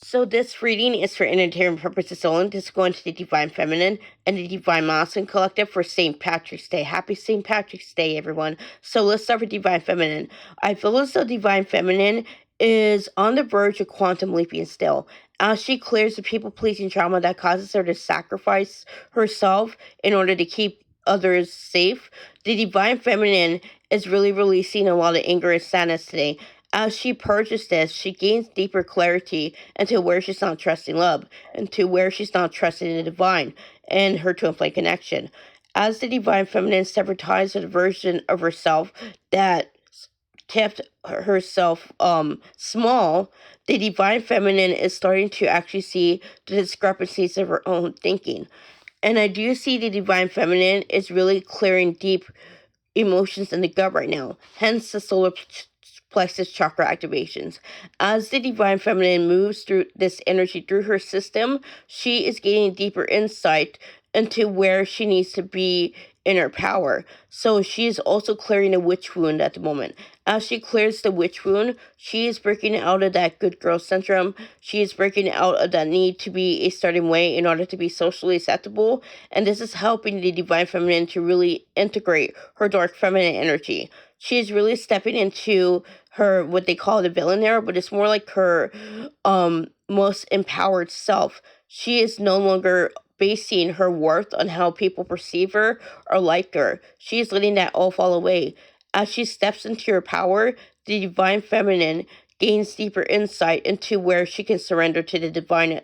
So this reading is for entertainment purposes only. This is going to the Divine Feminine and the Divine Masculine Collective for St. Patrick's Day. Happy St. Patrick's Day, everyone. So let's start with Divine Feminine. I feel as though Divine Feminine is on the verge of quantum leaping still. As she clears the people-pleasing trauma that causes her to sacrifice herself in order to keep others safe, the Divine Feminine is really releasing a lot of anger and sadness today. As she purges this, she gains deeper clarity into where she's not trusting love, into where she's not trusting the divine and her twin flame connection. As the Divine Feminine severed ties with a version of herself that kept herself small, the Divine Feminine is starting to actually see the discrepancies of her own thinking. And I do see the Divine Feminine is really clearing deep emotions in the gut right now, hence the solar plexus chakra activations. As the Divine Feminine moves through this energy through her system, she is gaining deeper insight into where she needs to be in her power. So she is also clearing a witch wound at the moment. As she clears the witch wound, she is breaking out of that good girl syndrome. She is breaking out of that need to be a certain way in order to be socially acceptable. And this is helping the Divine Feminine to really integrate her dark feminine energy. She is really stepping into her, what they call the villain era, but it's more like her most empowered self. She is no longer basing her worth on how people perceive her or like her. She is letting that all fall away. As she steps into her power, the Divine Feminine gains deeper insight into where she can surrender to the divine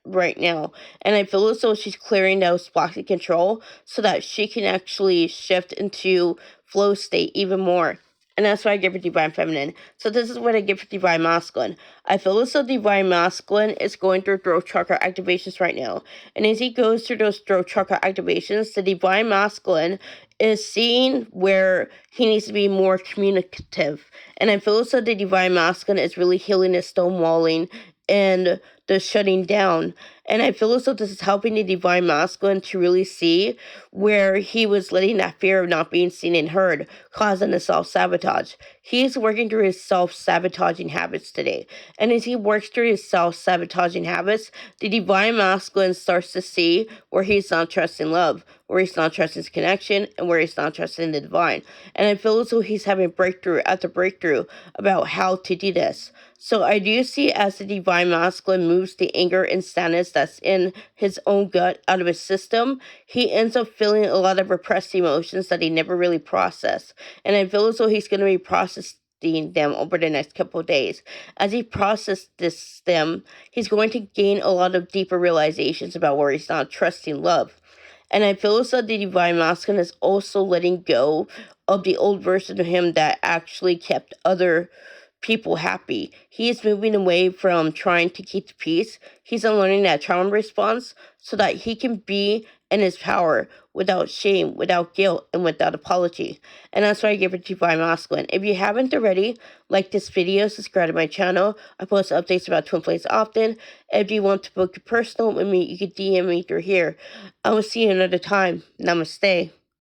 right now. And I feel as though she's clearing those blocks of control so that she can actually shift into flow state even more. And that's what I give for Divine Feminine. So this is what I give for Divine Masculine. I feel as though Divine Masculine is going through throat chakra activations right now. And as he goes through those throat chakra activations, the Divine Masculine is seeing where he needs to be more communicative. And I feel as though the Divine Masculine is really healing the stonewalling and the shutting down. And I feel as though this is helping the Divine Masculine to really see where he was letting that fear of not being seen and heard causing the self-sabotage. He's working through his self-sabotaging habits today. And as he works through his self-sabotaging habits, the Divine Masculine starts to see where he's not trusting love, where he's not trusting his connection, and where he's not trusting the divine. And I feel as though he's having breakthrough after breakthrough about how to do this. So I do see as the Divine Masculine moves the anger and sadness that's in his own gut out of his system, he ends up feeling a lot of repressed emotions that he never really processed. And I feel as though he's going to be processing them over the next couple of days. As he processes them, he's going to gain a lot of deeper realizations about where he's not trusting love. And I feel as though the Divine Masculine is also letting go of the old version of him that actually kept other people happy. He is moving away from trying to keep the peace. He's unlearning that trauma response so that he can be in his power without shame, without guilt, and without apology. And that's why I give it to Divine Masculine. If you haven't already, like this video, subscribe to my channel. I post updates about twin flames often. If you want to book a personal with me, you can DM me through here. I will see you another time. Namaste.